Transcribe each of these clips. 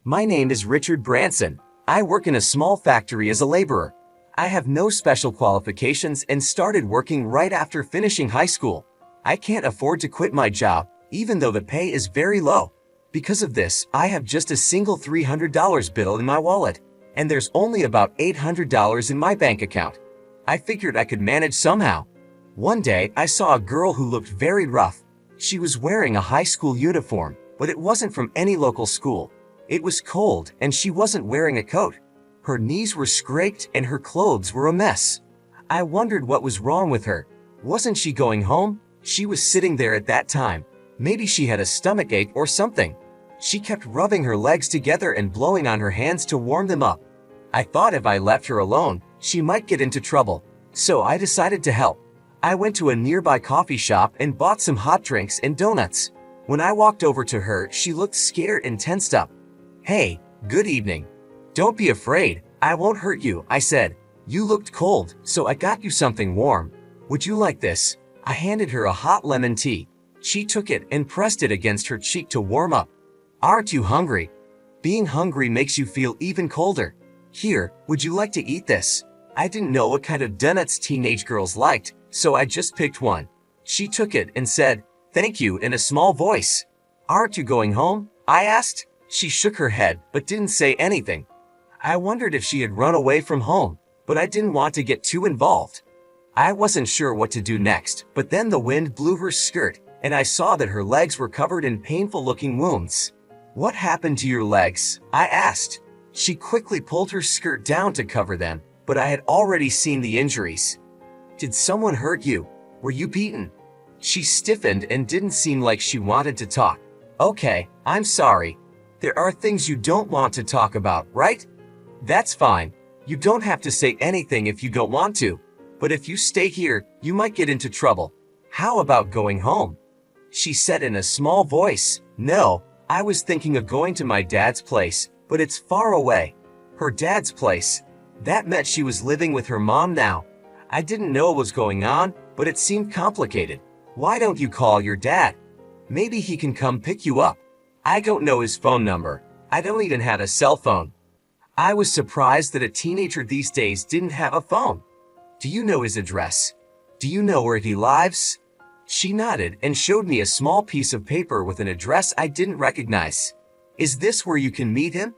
My name is Richard Branson. I work in a small factory as a laborer. I have no special qualifications and started working right after finishing high school. I can't afford to quit my job, even though the pay is very low. Because of this, I have just a single $300 bill in my wallet, and there's only about $800 in my bank account. I figured I could manage somehow. One day, I saw a girl who looked very rough. She was wearing a high school uniform, but it wasn't from any local school. It was cold, and she wasn't wearing a coat. Her knees were scraped and her clothes were a mess. I wondered what was wrong with her. Wasn't she going home? She was sitting there at that time. Maybe she had a stomachache or something. She kept rubbing her legs together and blowing on her hands to warm them up. I thought if I left her alone, she might get into trouble. So I decided to help. I went to a nearby coffee shop and bought some hot drinks and donuts. When I walked over to her, she looked scared and tensed up. "Hey, good evening. Don't be afraid, I won't hurt you," I said. "You looked cold, so I got you something warm. Would you like this?" I handed her a hot lemon tea. She took it and pressed it against her cheek to warm up. "Aren't you hungry?" Being hungry makes you feel even colder. "Here, would you like to eat this?" I didn't know what kind of donuts teenage girls liked, so I just picked one. She took it and said, "Thank you," in a small voice. "Aren't you going home?" I asked. She shook her head, but didn't say anything. I wondered if she had run away from home, but I didn't want to get too involved. I wasn't sure what to do next, but then the wind blew her skirt, and I saw that her legs were covered in painful-looking wounds. "What happened to your legs?" I asked. She quickly pulled her skirt down to cover them, but I had already seen the injuries. "Did someone hurt you? Were you beaten?" She stiffened and didn't seem like she wanted to talk. "Okay, I'm sorry. There are things you don't want to talk about, right? That's fine. You don't have to say anything if you don't want to. But if you stay here, you might get into trouble. How about going home?" She said in a small voice. "No, I was thinking of going to my dad's place, but it's far away." Her dad's place. That meant she was living with her mom now. I didn't know what was going on, but it seemed complicated. "Why don't you call your dad? Maybe he can come pick you up." I don't know his phone number. I don't even have a cell phone. I was surprised that a teenager these days didn't have a phone. "Do you know his address? Do you know where he lives?" She nodded and showed me a small piece of paper with an address I didn't recognize. "Is this where you can meet him?"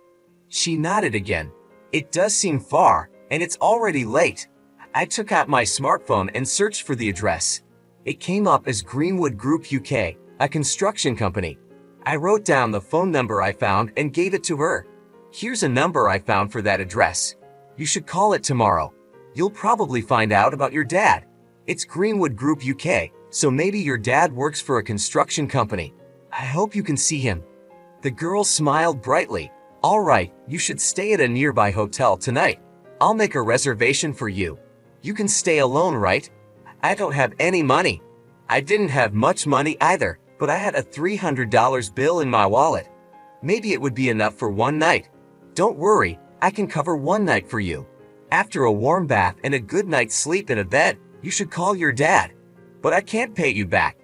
She nodded again. "It does seem far, and it's already late." I took out my smartphone and searched for the address. It came up as Greenwood Group UK, a construction company. I wrote down the phone number I found and gave it to her. "Here's a number I found for that address. You should call it tomorrow. You'll probably find out about your dad. It's Greenwood Group UK, so maybe your dad works for a construction company. I hope you can see him." The girl smiled brightly. "All right, you should stay at a nearby hotel tonight. I'll make a reservation for you. You can stay alone, right?" I don't have any money. I didn't have much money either, but I had a $300 bill in my wallet. Maybe it would be enough for one night. "Don't worry, I can cover one night for you. After a warm bath and a good night's sleep in a bed, you should call your dad. But I can't pay you back.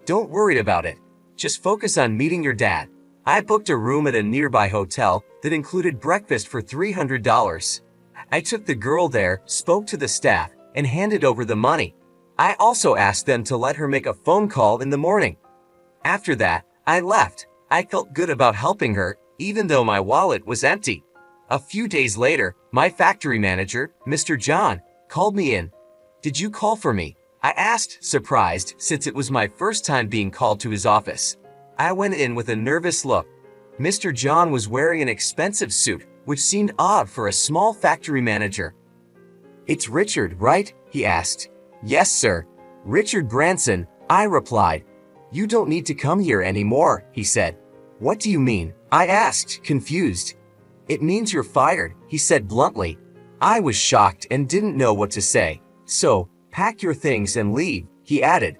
Don't worry about it. Just focus on meeting your dad." I booked a room at a nearby hotel that included breakfast for $300. I took the girl there, spoke to the staff, and handed over the money. I also asked them to let her make a phone call in the morning. After that, I left. I felt good about helping her, even though my wallet was empty. A few days later, my factory manager, Mr. John, called me in. "Did you call for me?" I asked, surprised, since it was my first time being called to his office. I went in with a nervous look. Mr. John was wearing an expensive suit, which seemed odd for a small factory manager. "It's Richard, right?" he asked. "Yes, sir. Richard Branson," I replied. "You don't need to come here anymore," he said. "What do you mean?" I asked, confused. "It means you're fired," he said bluntly. I was shocked and didn't know what to say. "So, pack your things and leave," he added.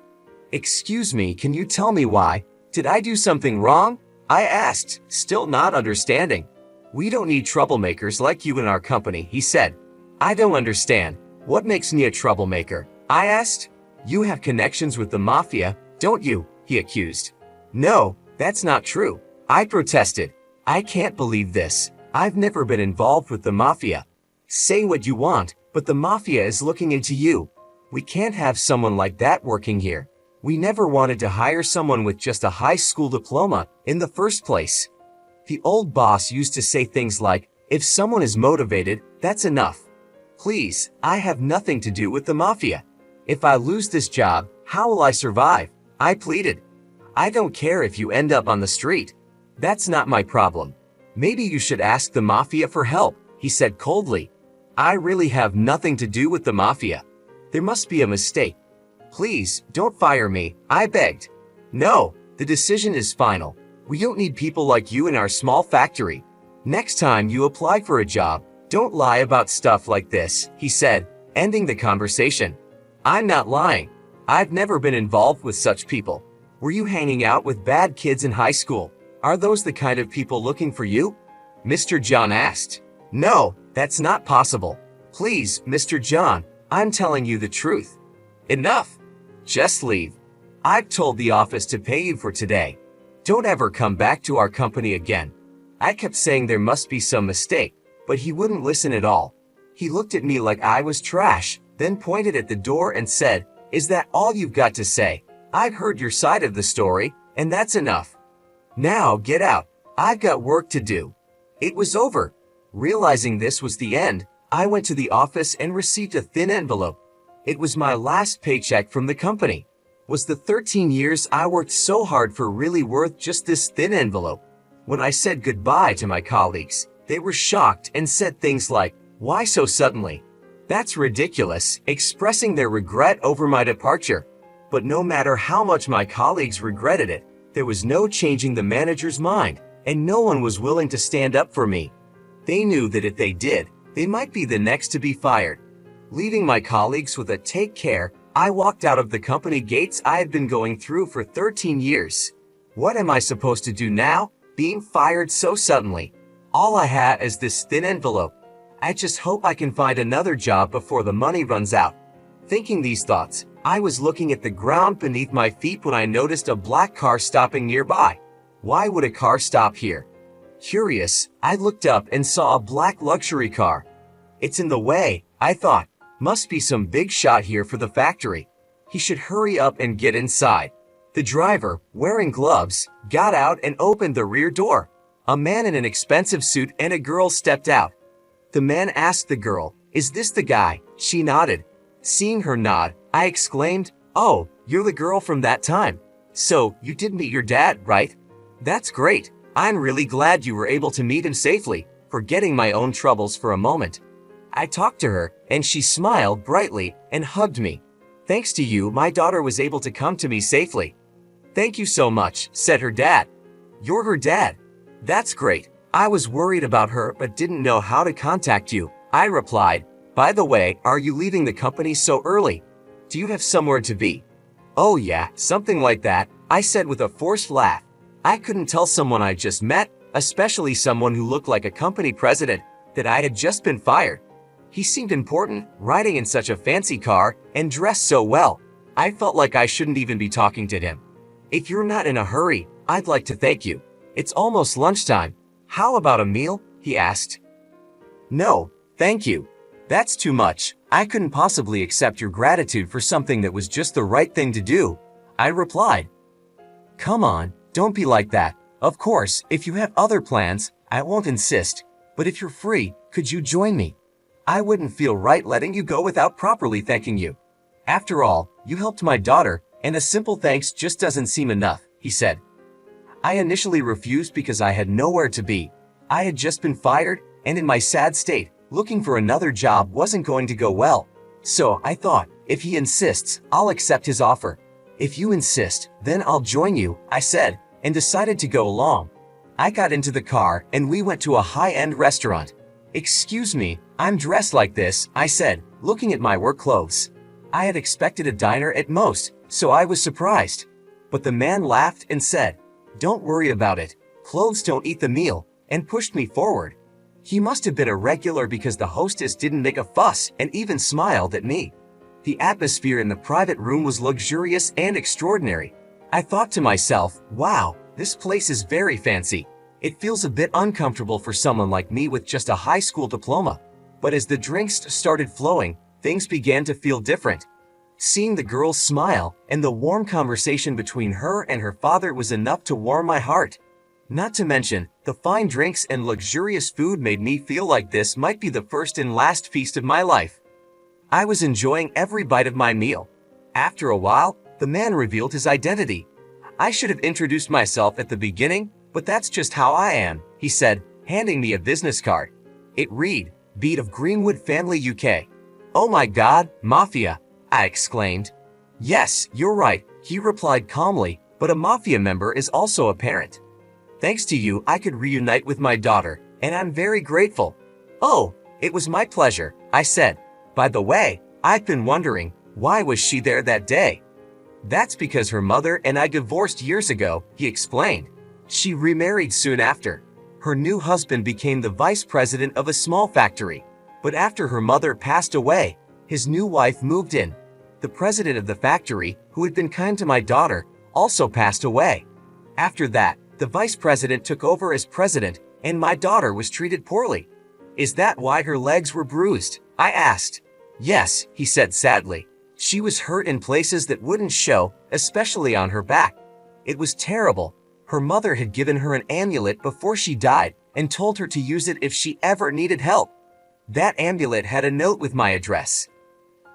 "Excuse me, can you tell me why? Did I do something wrong?" I asked, still not understanding. "We don't need troublemakers like you in our company," he said. "I don't understand. What makes me a troublemaker?" I asked. "You have connections with the mafia, don't you?" he accused. "No, that's not true," I protested. I can't believe this. I've never been involved with the mafia. Say what you want, but the mafia is looking into you. We can't have someone like that working here. We never wanted to hire someone with just a high school diploma in the first place. The old boss used to say things like, if someone is motivated, that's enough. Please, I have nothing to do with the mafia. If I lose this job, how will I survive? I pleaded. I don't care if you end up on the street. That's not my problem. Maybe you should ask the mafia for help, he said coldly. I really have nothing to do with the mafia. There must be a mistake. Please, don't fire me, I begged. No, the decision is final. We don't need people like you in our small factory. Next time you apply for a job, don't lie about stuff like this, he said, ending the conversation. I'm not lying. I've never been involved with such people. Were you hanging out with bad kids in high school? Are those the kind of people looking for you? Mr. John asked. No, that's not possible. Please, Mr. John, I'm telling you the truth. Enough. Just leave. I've told the office to pay you for today. Don't ever come back to our company again. I kept saying there must be some mistake, but he wouldn't listen at all. He looked at me like I was trash, then pointed at the door and said, Is that all you've got to say? I've heard your side of the story, and that's enough. Now get out. I've got work to do. It was over. Realizing this was the end, I went to the office and received a thin envelope. It was my last paycheck from the company. Was the 13 years I worked so hard for really worth just this thin envelope? When I said goodbye to my colleagues, they were shocked and said things like, Why so suddenly? That's ridiculous, expressing their regret over my departure. But no matter how much my colleagues regretted it, there was no changing the manager's mind, and no one was willing to stand up for me. They knew that if they did, they might be the next to be fired. Leaving my colleagues with a take care, I walked out of the company gates I had been going through for 13 years. What am I supposed to do now, being fired so suddenly? All I have is this thin envelope. I just hope I can find another job before the money runs out. Thinking these thoughts, I was looking at the ground beneath my feet when I noticed a black car stopping nearby. Why would a car stop here? Curious, I looked up and saw a black luxury car. It's in the way, I thought. Must be some big shot here for the factory. He should hurry up and get inside. The driver, wearing gloves, got out and opened the rear door. A man in an expensive suit and a girl stepped out. The man asked the girl, Is this the guy? She nodded. Seeing her nod, I exclaimed, Oh, you're the girl from that time. So, you did meet your dad, right? That's great. I'm really glad you were able to meet him safely, forgetting my own troubles for a moment. I talked to her, and she smiled brightly and hugged me. Thanks to you, my daughter was able to come to me safely. Thank you so much, said her dad. You're her dad. That's great. I was worried about her but didn't know how to contact you. I replied, By the way, are you leaving the company so early? Do you have somewhere to be? Oh yeah, something like that, I said with a forced laugh. I couldn't tell someone I just met, especially someone who looked like a company president, that I had just been fired. He seemed important, riding in such a fancy car and dressed so well. I felt like I shouldn't even be talking to him. If you're not in a hurry, I'd like to thank you. It's almost lunchtime. How about a meal? He asked. No, thank you. That's too much. I couldn't possibly accept your gratitude for something that was just the right thing to do, I replied. Come on, don't be like that. Of course, if you have other plans, I won't insist. But if you're free, could you join me? I wouldn't feel right letting you go without properly thanking you. After all, you helped my daughter, and a simple thanks just doesn't seem enough, he said. I initially refused because I had nowhere to be. I had just been fired, and in my sad state, looking for another job wasn't going to go well. So I thought, if he insists, I'll accept his offer. If you insist, then I'll join you, I said, and decided to go along. I got into the car and we went to a high-end restaurant. Excuse me, I'm dressed like this, I said, looking at my work clothes. I had expected a diner at most, so I was surprised. But the man laughed and said, Don't worry about it. Clothes don't eat the meal, and pushed me forward. He must have been a regular because the hostess didn't make a fuss and even smiled at me. The atmosphere in the private room was luxurious and extraordinary. I thought to myself, wow, this place is very fancy. It feels a bit uncomfortable for someone like me with just a high school diploma. But as the drinks started flowing, things began to feel different. Seeing the girls smile and the warm conversation between her and her father was enough to warm my heart. Not to mention, the fine drinks and luxurious food made me feel like this might be the first and last feast of my life. I was enjoying every bite of my meal. After a while, the man revealed his identity. I should have introduced myself at the beginning, but that's just how I am, he said, handing me a business card. It read, Beat of Greenwood Family UK. Oh my God, Mafia, I exclaimed. Yes, you're right, he replied calmly, but a Mafia member is also a parent. Thanks to you, I could reunite with my daughter, and I'm very grateful. Oh, it was my pleasure, I said. By the way, I've been wondering, why was she there that day? That's because her mother and I divorced years ago, he explained. She remarried soon after. Her new husband became the vice president of a small factory. But after her mother passed away, his new wife moved in. The president of the factory, who had been kind to my daughter, also passed away. After that, the vice president took over as president, and my daughter was treated poorly. Is that why her legs were bruised? I asked. Yes, he said sadly. She was hurt in places that wouldn't show, especially on her back. It was terrible. Her mother had given her an amulet before she died and told her to use it if she ever needed help. That amulet had a note with my address.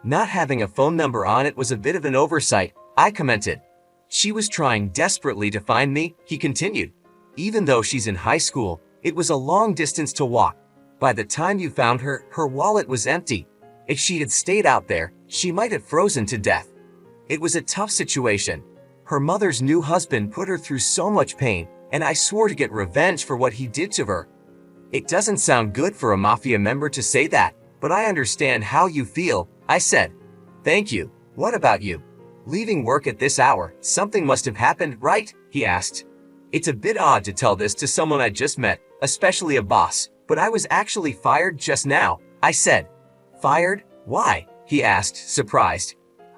Not having a phone number on it was a bit of an oversight, I commented. She was trying desperately to find me, he continued. Even though she's in high school, it was a long distance to walk. By the time you found her, her wallet was empty. If she had stayed out there, she might have frozen to death. It was a tough situation. Her mother's new husband put her through so much pain, and I swore to get revenge for what he did to her. It doesn't sound good for a Mafia member to say that, but I understand how you feel, I said. Thank you. What about you? Leaving work at this hour, something must have happened, right? He asked. It's a bit odd to tell this to someone I just met, especially a boss, but I was actually fired just now, I said. Fired? Why? He asked, surprised.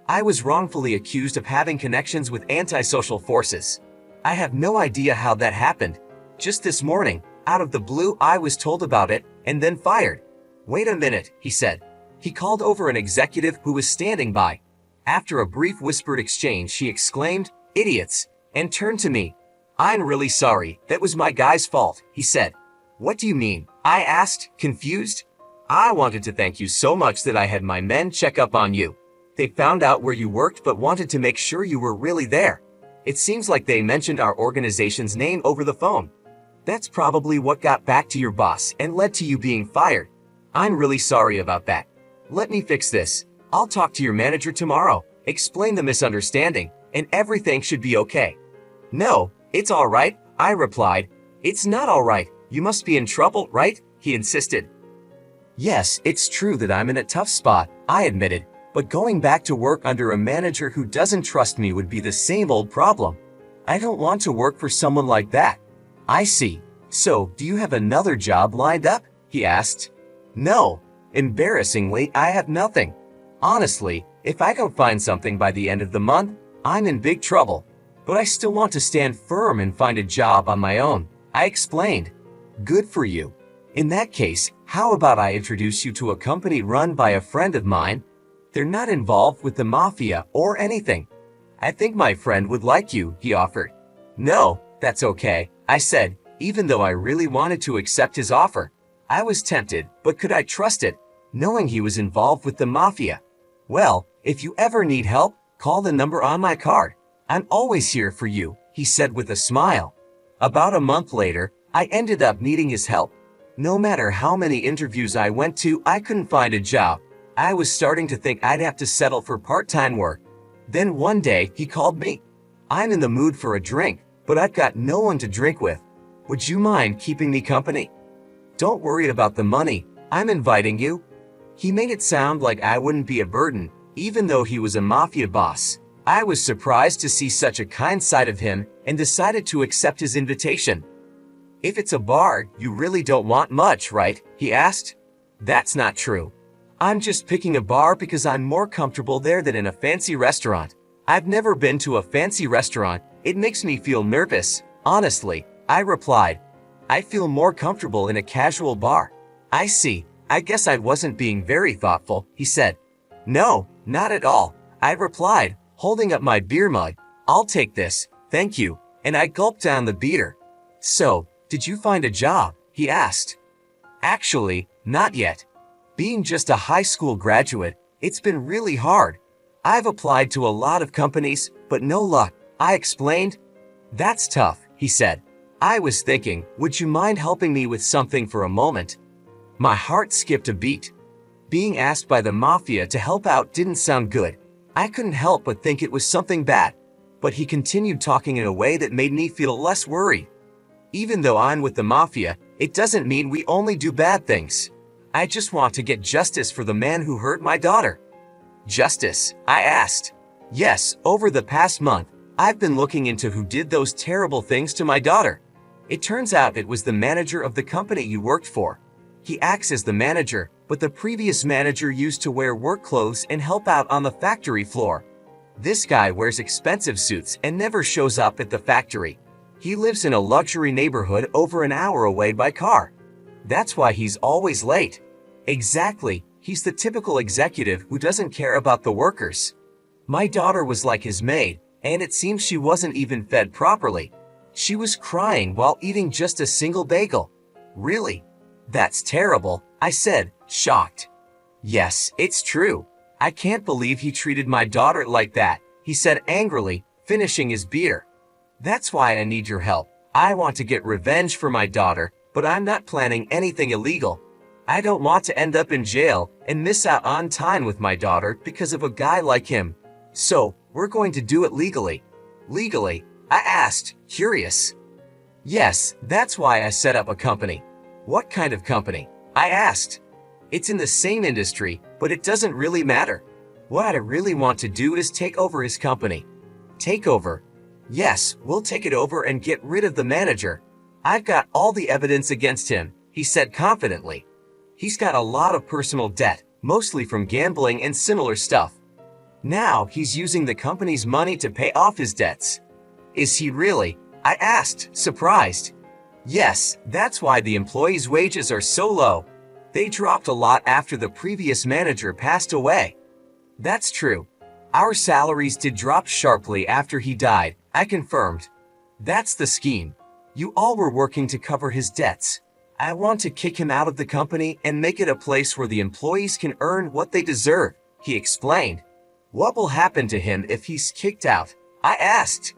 I was wrongfully accused of having connections with antisocial forces. I have no idea how that happened. Just this morning, out of the blue, I was told about it and then fired. Wait a minute, he said. He called over an executive who was standing by. After a brief whispered exchange, she exclaimed, "Idiots," and turned to me. I'm really sorry, that was my guy's fault, he said. What do you mean? I asked, confused. I wanted to thank you so much that I had my men check up on you. They found out where you worked but wanted to make sure you were really there. It seems like they mentioned our organization's name over the phone. That's probably what got back to your boss and led to you being fired. I'm really sorry about that. Let me fix this. I'll talk to your manager tomorrow, explain the misunderstanding, and everything should be okay. No, it's all right, I replied. It's not all right. You must be in trouble, right? He insisted. Yes, it's true that I'm in a tough spot, I admitted. But going back to work under a manager who doesn't trust me would be the same old problem. I don't want to work for someone like that. I see. So, do you have another job lined up? He asked. No. Embarrassingly, I have nothing. Honestly, if I don't find something by the end of the month, I'm in big trouble. But I still want to stand firm and find a job on my own, I explained. Good for you. In that case, how about I introduce you to a company run by a friend of mine? They're not involved with the mafia or anything. I think my friend would like you, he offered. No, that's okay, I said, even though I really wanted to accept his offer. I was tempted, but could I trust it, knowing he was involved with the mafia? Well, if you ever need help, call the number on my card. I'm always here for you, he said with a smile. About a month later, I ended up needing his help. No matter how many interviews I went to, I couldn't find a job. I was starting to think I'd have to settle for part-time work. Then one day, he called me. I'm in the mood for a drink, but I've got no one to drink with. Would you mind keeping me company? Don't worry about the money. I'm inviting you. He made it sound like I wouldn't be a burden, even though he was a mafia boss. I was surprised to see such a kind side of him and decided to accept his invitation. If it's a bar, you really don't want much, right? He asked. That's not true. I'm just picking a bar because I'm more comfortable there than in a fancy restaurant. I've never been to a fancy restaurant. It makes me feel nervous, honestly, I replied. I feel more comfortable in a casual bar. I see. I guess I wasn't being very thoughtful, he said. No, not at all, I replied, holding up my beer mug. I'll take this, thank you, and I gulped down the beer. So, did you find a job? He asked. Actually, not yet. Being just a high school graduate, it's been really hard. I've applied to a lot of companies, but no luck, I explained. That's tough, he said. I was thinking, would you mind helping me with something for a moment? My heart skipped a beat. Being asked by the mafia to help out didn't sound good. I couldn't help but think it was something bad. But he continued talking in a way that made me feel less worried. Even though I'm with the mafia, it doesn't mean we only do bad things. I just want to get justice for the man who hurt my daughter. Justice? I asked. Yes, over the past month, I've been looking into who did those terrible things to my daughter. It turns out it was the manager of the company you worked for. He acts as the manager, but the previous manager used to wear work clothes and help out on the factory floor. This guy wears expensive suits and never shows up at the factory. He lives in a luxury neighborhood over an hour away by car. That's why he's always late. Exactly, he's the typical executive who doesn't care about the workers. My daughter was like his maid, and it seems she wasn't even fed properly. She was crying while eating just a single bagel. Really? That's terrible, I said, shocked. Yes, it's true. I can't believe he treated my daughter like that, he said angrily, finishing his beer. That's why I need your help. I want to get revenge for my daughter, but I'm not planning anything illegal. I don't want to end up in jail and miss out on time with my daughter because of a guy like him. So, we're going to do it legally. Legally? I asked, curious. Yes, that's why I set up a company. What kind of company? I asked. It's in the same industry, but it doesn't really matter. What I really want to do is take over his company. Take over? Yes, we'll take it over and get rid of the manager. I've got all the evidence against him, he said confidently. He's got a lot of personal debt, mostly from gambling and similar stuff. Now he's using the company's money to pay off his debts. Is he really? I asked, surprised. Yes, that's why the employees' wages are so low. They dropped a lot after the previous manager passed away. That's true. Our salaries did drop sharply after he died, I confirmed. That's the scheme. You all were working to cover his debts. I want to kick him out of the company and make it a place where the employees can earn what they deserve, he explained. What will happen to him if he's kicked out? I asked.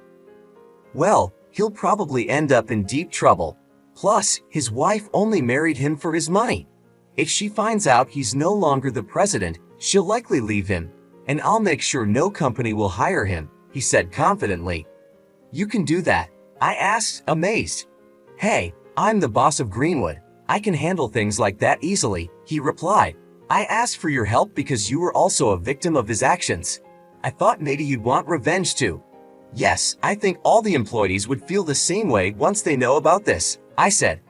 Well, he'll probably end up in deep trouble. Plus, his wife only married him for his money. If she finds out he's no longer the president, she'll likely leave him. And I'll make sure no company will hire him, he said confidently. You can do that? I asked, amazed. Hey, I'm the boss of Greenwood. I can handle things like that easily, he replied. I asked for your help because you were also a victim of his actions. I thought maybe you'd want revenge too. Yes, I think all the employees would feel the same way once they know about this, I said.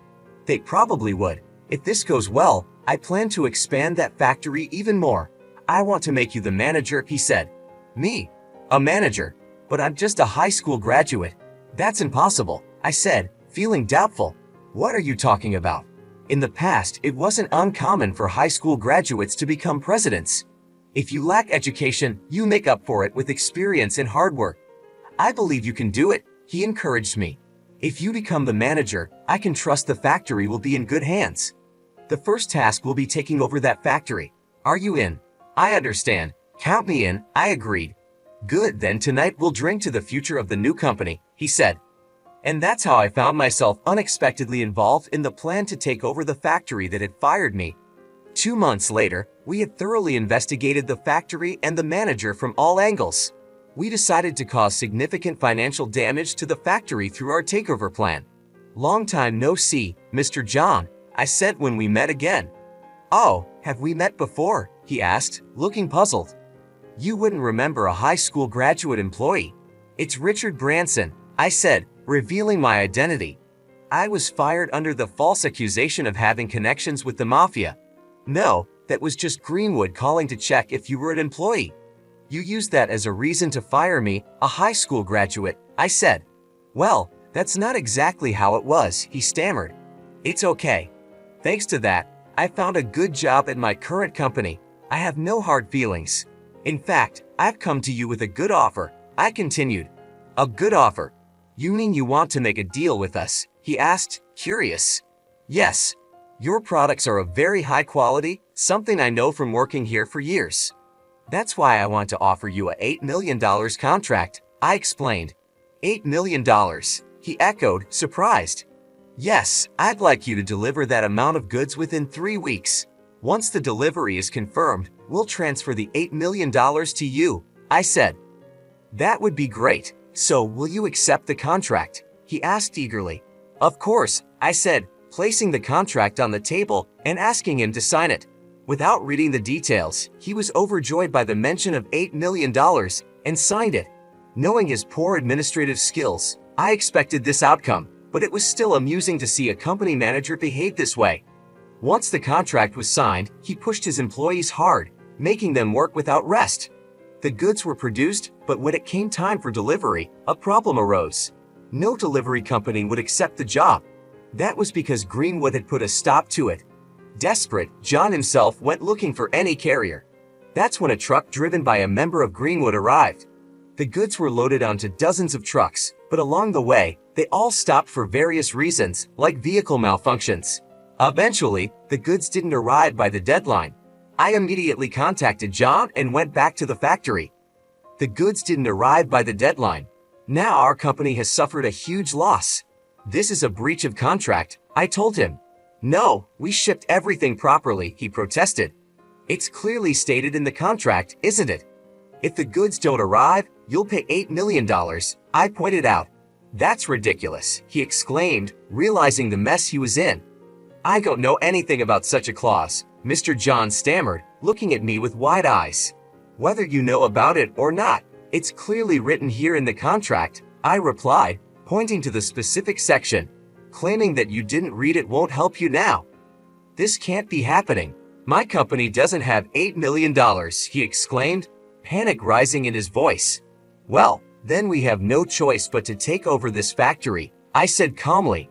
They probably would. If this goes well, I plan to expand that factory even more. I want to make you the manager, he said. Me? A manager? But I'm just a high school graduate. That's impossible, I said, feeling doubtful. What are you talking about? In the past, it wasn't uncommon for high school graduates to become presidents. If you lack education, you make up for it with experience and hard work. I believe you can do it, he encouraged me. If you become the manager, I can trust the factory will be in good hands. The first task will be taking over that factory. Are you in? I understand. Count me in, I agreed. Good, then tonight we'll drink to the future of the new company, he said. And that's how I found myself unexpectedly involved in the plan to take over the factory that had fired me. 2 months later, we had thoroughly investigated the factory and the manager from all angles. We decided to cause significant financial damage to the factory through our takeover plan. Long time no see, Mr. John, I said when we met again. Oh, have we met before? He asked, looking puzzled. You wouldn't remember a high school graduate employee. It's Richard Branson, I said, revealing my identity. I was fired under the false accusation of having connections with the mafia. No, that was just Greenwood calling to check if you were an employee. You used that as a reason to fire me, a high school graduate, I said. Well, that's not exactly how it was, he stammered. It's okay. Thanks to that, I found a good job at my current company. I have no hard feelings. In fact, I've come to you with a good offer. I continued. A good offer? You mean you want to make a deal with us? He asked, curious. Yes. Your products are of very high quality, something I know from working here for years. That's why I want to offer you a $8 million contract, I explained. $8 million, he echoed, surprised. Yes, I'd like you to deliver that amount of goods within 3 weeks. Once the delivery is confirmed, we'll transfer the $8 million to you, I said. That would be great. So will you accept the contract? He asked eagerly. Of course, I said, placing the contract on the table and asking him to sign it. Without reading the details, he was overjoyed by the mention of $8 million and signed it. Knowing his poor administrative skills, I expected this outcome, but it was still amusing to see a company manager behave this way. Once the contract was signed, he pushed his employees hard, making them work without rest. The goods were produced, but when it came time for delivery, a problem arose. No delivery company would accept the job. That was because Greenwood had put a stop to it. Desperate, John himself went looking for any carrier. That's when a truck driven by a member of Greenwood arrived. The goods were loaded onto dozens of trucks, but along the way, they all stopped for various reasons, like vehicle malfunctions. Eventually, the goods didn't arrive by the deadline. I immediately contacted John and went back to the factory. The goods didn't arrive by the deadline. Now our company has suffered a huge loss. This is a breach of contract, I told him. No, we shipped everything properly, he protested. It's clearly stated in the contract, isn't it? If the goods don't arrive, you'll pay $8 million, I pointed out. That's ridiculous, he exclaimed, realizing the mess he was in. I don't know anything about such a clause, Mr. John stammered, looking at me with wide eyes. Whether you know about it or not, it's clearly written here in the contract, I replied, pointing to the specific section. Claiming that you didn't read it won't help you now. This can't be happening. My company doesn't have $8 million, he exclaimed, panic rising in his voice. Well, then we have no choice but to take over this factory, I said calmly.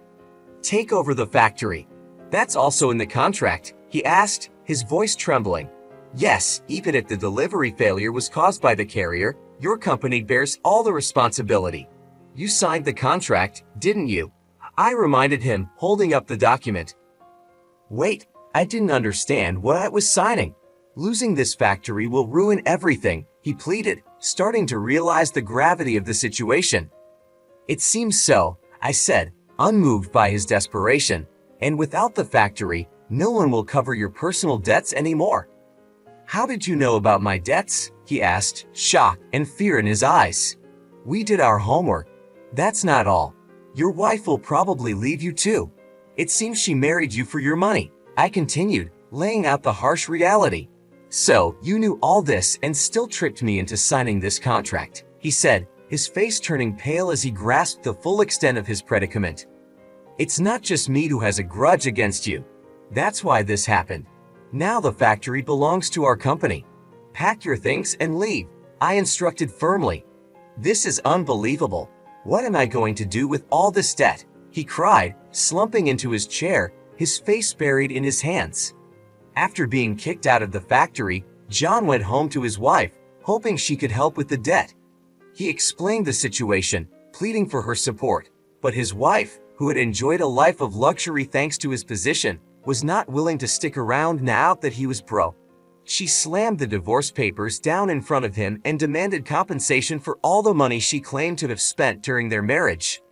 Take over the factory. That's also in the contract, he asked, his voice trembling. Yes, even if the delivery failure was caused by the carrier, your company bears all the responsibility. You signed the contract, didn't you? I reminded him, holding up the document. Wait, I didn't understand what I was signing. Losing this factory will ruin everything, he pleaded, starting to realize the gravity of the situation. It seems so, I said, unmoved by his desperation. And without the factory, no one will cover your personal debts anymore. How did you know about my debts? He asked, shock and fear in his eyes. We did our homework. That's not all. Your wife will probably leave you too. It seems she married you for your money, I continued, laying out the harsh reality. So, you knew all this and still tricked me into signing this contract, he said, his face turning pale as he grasped the full extent of his predicament. It's not just me who has a grudge against you. That's why this happened. Now the factory belongs to our company. Pack your things and leave, I instructed firmly. This is unbelievable. What am I going to do with all this debt? He cried, slumping into his chair, his face buried in his hands. After being kicked out of the factory, John went home to his wife, hoping she could help with the debt. He explained the situation, pleading for her support, but his wife, who had enjoyed a life of luxury thanks to his position, was not willing to stick around now that he was broke. She slammed the divorce papers down in front of him and demanded compensation for all the money she claimed to have spent during their marriage.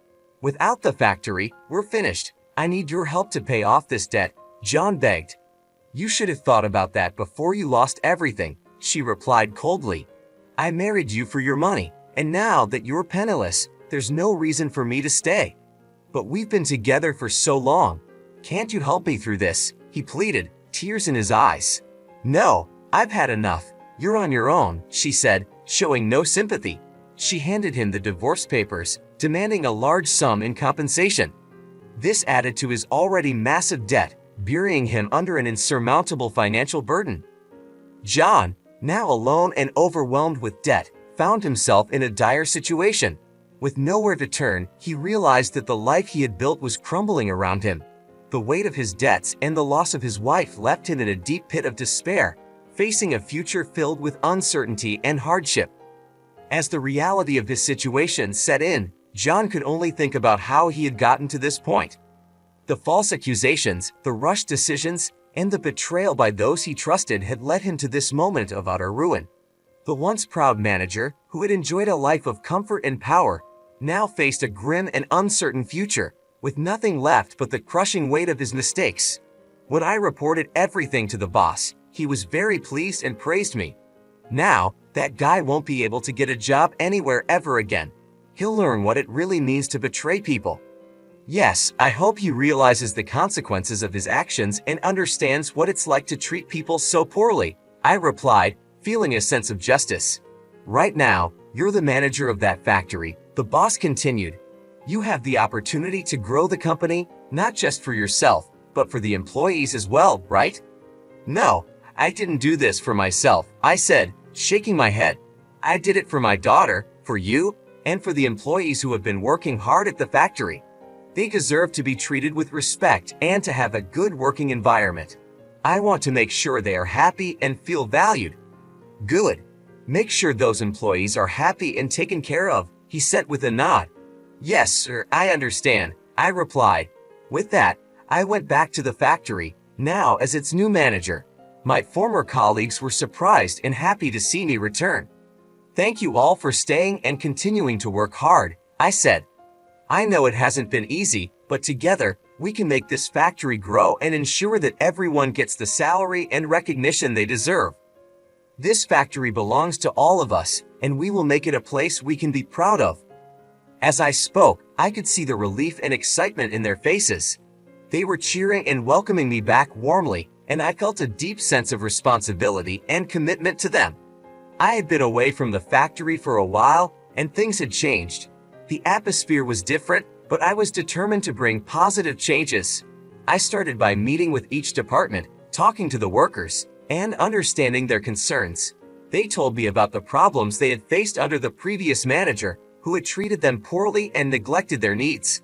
Without the factory, we're finished. I need your help to pay off this debt, John begged. You should have thought about that before you lost everything, she replied coldly. I married you for your money, and now that you're penniless, there's no reason for me to stay. But we've been together for so long. Can't you help me through this? He pleaded, tears in his eyes. No, I've had enough. You're on your own, she said, showing no sympathy. She handed him the divorce papers, demanding a large sum in compensation. This added to his already massive debt, burying him under an insurmountable financial burden. John, now alone and overwhelmed with debt, found himself in a dire situation. With nowhere to turn, he realized that the life he had built was crumbling around him. The weight of his debts and the loss of his wife left him in a deep pit of despair, facing a future filled with uncertainty and hardship. As the reality of his situation set in, John could only think about how he had gotten to this point. The false accusations, the rushed decisions, and the betrayal by those he trusted had led him to this moment of utter ruin. The once proud manager, who had enjoyed a life of comfort and power, now faced a grim and uncertain future, with nothing left but the crushing weight of his mistakes. When I reported everything to the boss, he was very pleased and praised me. Now, that guy won't be able to get a job anywhere ever again. He'll learn what it really means to betray people. Yes, I hope he realizes the consequences of his actions and understands what it's like to treat people so poorly, I replied, feeling a sense of justice. Right now, you're the manager of that factory, the boss continued. You have the opportunity to grow the company, not just for yourself, but for the employees as well, right? No, I didn't do this for myself, I said, shaking my head. I did it for my daughter, for you, and for the employees who have been working hard at the factory. They deserve to be treated with respect and to have a good working environment. I want to make sure they are happy and feel valued. Good. Make sure those employees are happy and taken care of, he said with a nod. Yes, sir, I understand, I replied. With that, I went back to the factory, now as its new manager. My former colleagues were surprised and happy to see me return. Thank you all for staying and continuing to work hard, I said. I know it hasn't been easy, but together, we can make this factory grow and ensure that everyone gets the salary and recognition they deserve. This factory belongs to all of us, and we will make it a place we can be proud of. As I spoke, I could see the relief and excitement in their faces. They were cheering and welcoming me back warmly, and I felt a deep sense of responsibility and commitment to them. I had been away from the factory for a while, and things had changed. The atmosphere was different, but I was determined to bring positive changes. I started by meeting with each department, talking to the workers, and understanding their concerns. They told me about the problems they had faced under the previous manager, who had treated them poorly and neglected their needs.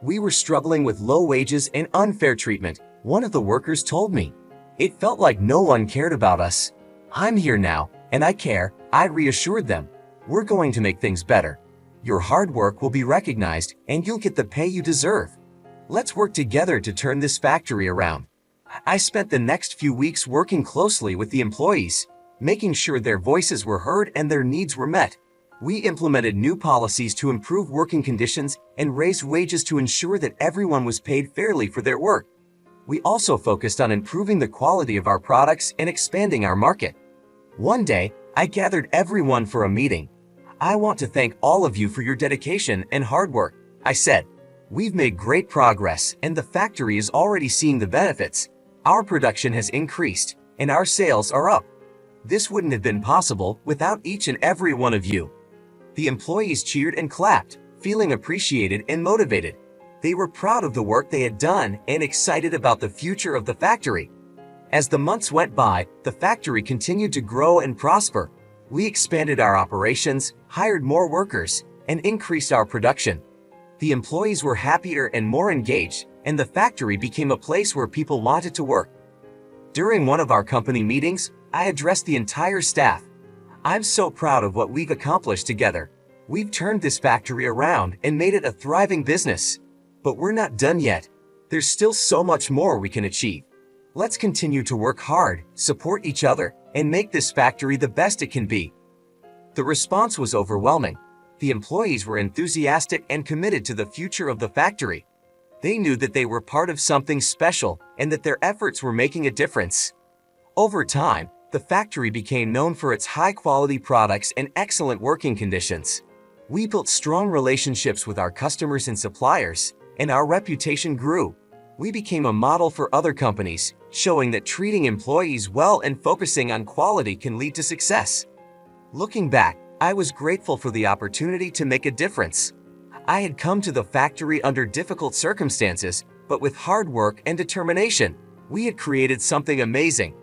We were struggling with low wages and unfair treatment, one of the workers told me. It felt like no one cared about us. I'm here now, and I care, I reassured them. We're going to make things better. Your hard work will be recognized, and you'll get the pay you deserve. Let's work together to turn this factory around. I spent the next few weeks working closely with the employees, making sure their voices were heard and their needs were met. We implemented new policies to improve working conditions and raise wages to ensure that everyone was paid fairly for their work. We also focused on improving the quality of our products and expanding our market. One day, I gathered everyone for a meeting. I want to thank all of you for your dedication and hard work, I said. We've made great progress and the factory is already seeing the benefits. Our production has increased and our sales are up. This wouldn't have been possible without each and every one of you. The employees cheered and clapped, feeling appreciated and motivated. They were proud of the work they had done and excited about the future of the factory. As the months went by, the factory continued to grow and prosper. We expanded our operations, hired more workers, and increased our production. The employees were happier and more engaged, and the factory became a place where people wanted to work. During one of our company meetings, I addressed the entire staff. I'm so proud of what we've accomplished together. We've turned this factory around and made it a thriving business. But we're not done yet. There's still so much more we can achieve. Let's continue to work hard, support each other, and make this factory the best it can be. The response was overwhelming. The employees were enthusiastic and committed to the future of the factory. They knew that they were part of something special and that their efforts were making a difference. Over time, the factory became known for its high-quality products and excellent working conditions. We built strong relationships with our customers and suppliers, and our reputation grew. We became a model for other companies, showing that treating employees well and focusing on quality can lead to success. Looking back, I was grateful for the opportunity to make a difference. I had come to the factory under difficult circumstances, but with hard work and determination, we had created something amazing.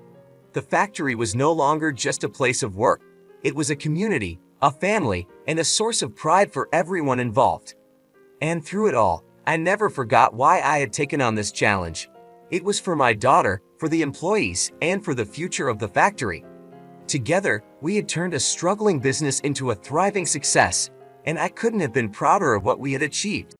The factory was no longer just a place of work. It was a community, a family, and a source of pride for everyone involved. And through it all, I never forgot why I had taken on this challenge. It was for my daughter, for the employees, and for the future of the factory. Together, we had turned a struggling business into a thriving success, and I couldn't have been prouder of what we had achieved.